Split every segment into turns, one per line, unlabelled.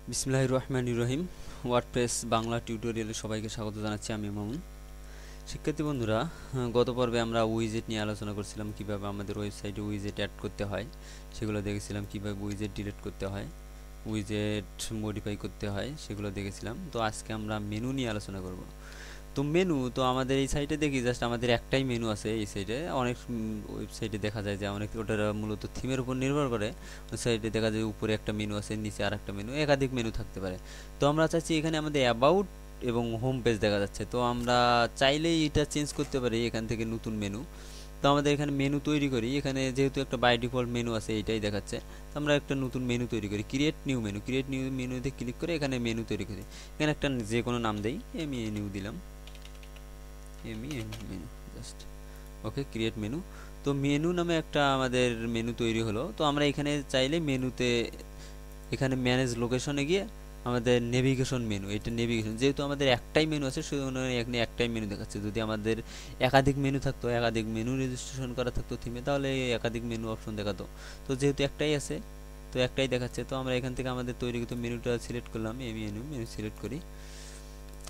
বিসমিল্লাহির রহমানির রহিম। ওয়ার্ডপ্রেস বাংলা টিউটোরিয়ালে সবাইকে স্বাগত জানাচ্ছি। আমি মামুন। শিক্ষার্থী বন্ধুরা, গত পর্বে আমরা উইজেট নিয়ে আলোচনা করছিলাম, কিভাবে আমাদের ওয়েবসাইটে উইজেট অ্যাড করতে হয় সেগুলো দেখেছিলাম, কিভাবে উইজেট ডিলিট করতে হয়, উইজেট মডিফাই করতে হয় সেগুলো দেখেছিলাম। তো আজকে আমরা মেনু নিয়ে আলোচনা করব। তো মেনু তো আমাদের এই সাইটে দেখি জাস্ট আমাদের একটাই মেনু আছে। এই সাইটে অনেক ওয়েবসাইটে দেখা যায় যে অনেক ওটা মূলত থিমের উপর নির্ভর করে। ওই সাইটে দেখা যায় উপরে একটা মেনু আছে, নিচে আর একটা মেনু, একাধিক মেনু থাকতে পারে। তো আমরা চাচ্ছি এখানে আমাদের অ্যাবাউট এবং হোম পেজ দেখা যাচ্ছে, তো আমরা চাইলেই এটা চেঞ্জ করতে পারি এখান থেকে নতুন মেনু। তো আমাদের এখানে মেনু তৈরি করি, এখানে যেহেতু একটা বাই ডিফল্ট মেনু আছে এইটাই দেখাচ্ছে, তো আমরা একটা নতুন মেনু তৈরি করি। ক্রিয়েট নিউ মেনুতে ক্লিক করে এখানে মেনু তৈরি করি। এখানে একটা যে কোনো নাম দেই, মেনু দিলাম, মেনু জাস্ট। ওকে, ক্রিয়েট মেনু। তো মেনু নামে একটা আমাদের মেনু তৈরি হলো। তো আমরা এখানে চাইলে মেনুতে এখানে ম্যানেজ লোকেশনে গিয়ে আমাদের নেভিগেশন মেনু, এটা নেভিগেশন যেহেতু আমাদের একটাই মেনু আছে সেজন্য এখানে একটাই মেনু দেখাচ্ছে। যদি আমাদের একাধিক মেনু থাকতো, একাধিক মেনু রেজিস্ট্রেশন করা থাকতো থিমে, তাহলে একাধিক মেনু অপশন দেখাতো। তো যেহেতু একটাই আছে, তো একটাই দেখাচ্ছে। তো আমরা এখান থেকে আমাদের তৈরিকৃত মেনুটা সিলেক্ট করলাম, মেনু সিলেক্ট করি,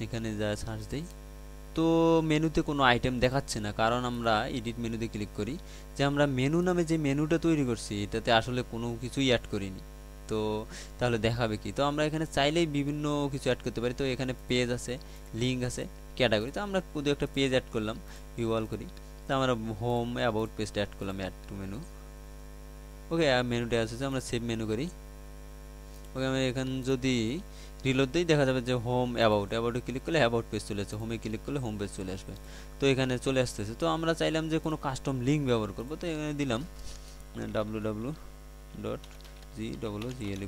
এখানে যা সার্চ দিই। তো মেনুতে কোনো আইটেম দেখাচ্ছে না, কারণ আমরা এডিট মেনুতে ক্লিক করি, যে আমরা মেনু নামে যে মেনুটা তৈরি করছি এটাতে আসলে কোনো কিছুই অ্যাড করিনি। তো তাহলে দেখাবে কি? তো আমরা এখানে চাইলেই বিভিন্ন কিছু অ্যাড করতে পারি। তো এখানে পেজ আছে, লিঙ্ক আছে, ক্যাটাগরি। তো আমরা শুধু একটা পেজ অ্যাড করলাম, ভিউ অল করি। তো আমরা হোম অ্যাবাউট পেজটা অ্যাড করলাম, অ্যাড টু মেনু। ওকে, মেনুটা আছে, আমরা সেভ মেনু করি। ওকে, আমি এখান যদি রিলোড দিই দেখা যাবে যে হোম অ্যাবাউটে ক্লিক করলে অ্যাবাউট পেজ চলে আসছে, হোমে ক্লিক করলে হোম পেজ চলে আসবে। তো এখানে চলে আসতেছে। তো আমরা চাইলাম যে কোনো কাস্টম লিঙ্ক ব্যবহার করবো, তো এখানে দিলাম www.g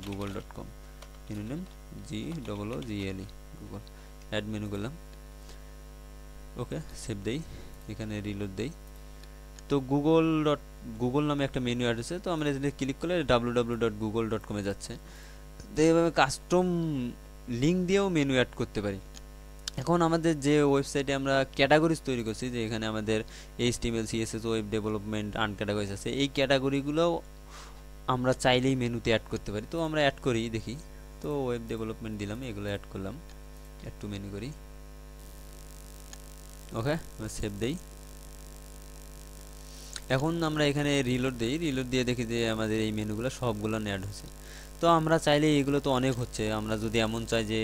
google.com, menu name GGLE Google, add menu করলাম। ওকে, সেভ দেই, এখানে রিলোড দেই। তো গুগল নামে একটা মেনু অ্যাড আছে, তো আমরা এখানে ক্লিক করলে www.google.com এ যাচ্ছে। তো এইভাবে কাস্টম লিঙ্ক দিয়েও মেনু অ্যাড করতে পারি। এখন আমাদের যে ওয়েবসাইটে আমরা ক্যাটাগরিজ তৈরি করছি, যে এখানে আমাদের HTML CSS ওয়েব ডেভেলপমেন্ট আনক্যাটাগরিজ আছে, এই ক্যাটাগরিগুলোও আমরা চাইলেই মেনুতে অ্যাড করতে পারি। তো আমরা অ্যাড করি, দেখি। তো ওয়েব ডেভেলপমেন্ট দিলাম, এগুলো অ্যাড করলাম, অ্যাড টু মেনু করি। ওকে, সেভ দেই। এখন আমরা এখানে রিলোড দিই, রিলোড দিয়ে দেখি যে আমাদের এই মেনুগুলো সবগুলো অ্যাড হয়েছে। তো আমরা চাইলে এগুলো তো অনেক হচ্ছে, আমরা যদি এমন চাই যে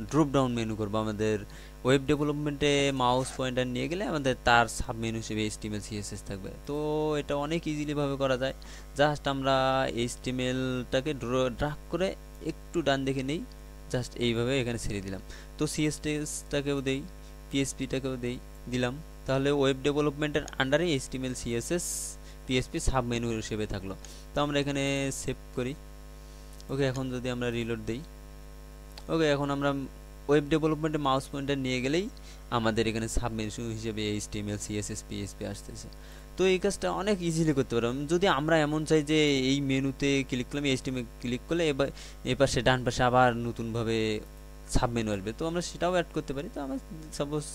ড্রপ ডাউন মেনু করবো, আমাদের ওয়েব ডেভেলপমেন্টে মাউস পয়েন্টার নিয়ে গেলে আমাদের তার সাব মেনু হিসেবে HTML CSS থাকবে। তো এটা অনেক ইজিলি ভাবে করা যায়। জাস্ট আমরা HTML-টাকে ড্রাগ করে একটু ডান দিকে নেই, জাস্ট এইভাবে এখানে ছেড়ে দিলাম। তো CSS-টাকেও দেই, PHP-টাকেও দিলাম। তাহলে ওয়েব ডেভেলপমেন্টের আন্ডারে HTML CSS PHP sub menu হিসেবে থাকলো। তো আমরা এখানে সেভ করি। ওকে, এখন যদি আমরা রিলোড দেই, ওকে, এখন আমরা ওয়েব ডেভেলপমেন্টে মাউস পয়েন্টার নিয়ে গেলেই আমাদের এখানে সাব মেনু হিসেবে HTML CSS PHP আসতেছে। তো এই কাজটা অনেক ইজিলি করতে পারলাম। যদি আমরা এমন চাই যে এই মেনুতে ক্লিক করলাম, HTML ক্লিক করলে এবার সে ডান পাশে আবার নতুনভাবে সাব মেনু আসবে, তো আমরা সেটাও অ্যাড করতে পারি। তো আমরা সাপোজ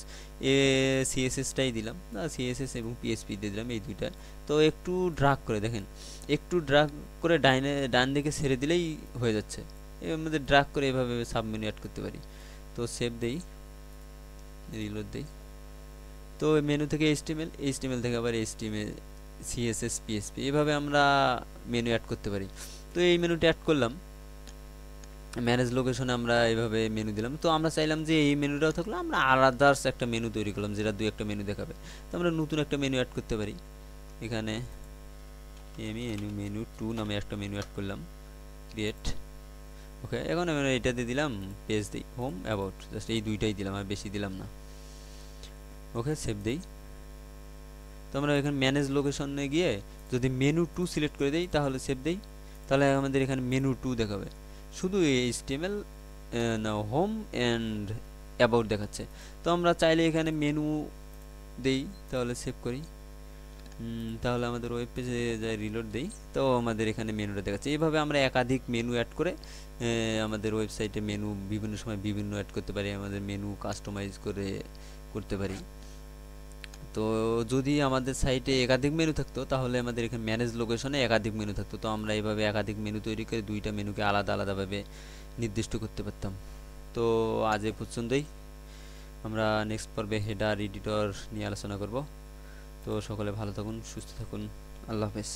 CSS-টাই দিলাম, CSS এবং PHP দিয়ে দিলাম, এই দুইটা। তো একটু ড্রাগ করে দেখেন, একটু ড্রাগ করে ডান দিকে ছেড়ে দিলেই হয়ে যাচ্ছে। এর মধ্যে ড্রাগ করে এভাবে সাব মেনু অ্যাড করতে পারি। তো সেভ দেই, রিলোড দেই। তো মেনু থেকে HTML থেকে আবার HTML CSS PHP এভাবে আমরা মেনু অ্যাড করতে পারি। তো এই মেনুটা অ্যাড করলাম, ম্যানেজ লোকেশনে আমরা এইভাবে মেনু দিলাম। তো আমরা চাইলাম যে এই মেনুটাও থাকলো, আমরা আলাদাস একটা মেনু তৈরি করলাম যেটা দুই একটা মেনু দেখাবে। তো আমরা নতুন একটা মেনু অ্যাড করতে পারি। এখানে মেনু 2 নামে একটা মেনু অ্যাড করলাম, ক্রিয়েট। ওকে, এখন আমরা এটা দিয়ে দিলাম, পেজ দিই, হোম অ্যাবাউট, জাস্ট এই দুইটাই দিলাম, আর বেশি দিলাম না। ওকে, সেভ দেই। তো আমরা এখানে ম্যানেজ লোকেশনে গিয়ে যদি মেনু 2 সিলেক্ট করে দেই, তাহলে সেভ দেই, তাহলে আমাদের এখানে মেনু 2 দেখাবে, শুধু HTML না হোম অ্যান্ড অ্যাবাউট দেখাচ্ছে। তো আমরা চাইলে এখানে মেনু দেই, তাহলে সেভ করি। তাহলে আমাদের ওয়েব পেজে যাই, রিলোড দেই, তো আমাদের এখানে মেনুটা দেখাচ্ছে। এইভাবে আমরা একাধিক মেনু অ্যাড করে আমাদের ওয়েবসাইটে মেনু বিভিন্ন সময় বিভিন্ন অ্যাড করতে পারি, আমাদের মেনু কাস্টমাইজ করে করতে পারি। তো যদি আমাদের সাইটে একাধিক মেনু থাকতো তাহলে আমাদের এখানে ম্যানেজ লোকেশনে একাধিক মেনু থাকতো, তো আমরা এইভাবে একাধিক মেনু তৈরি করে দুইটা মেনুকে আলাদা আলাদাভাবে নির্দিষ্ট করতে পারতাম। তো আজ এ পর্যন্তই। আমরা নেক্সট পর্বে হেডার এডিটর নিয়ে আলোচনা করব। তো সকলে ভালো থাকুন, সুস্থ থাকুন। আল্লাহ হাফেজ।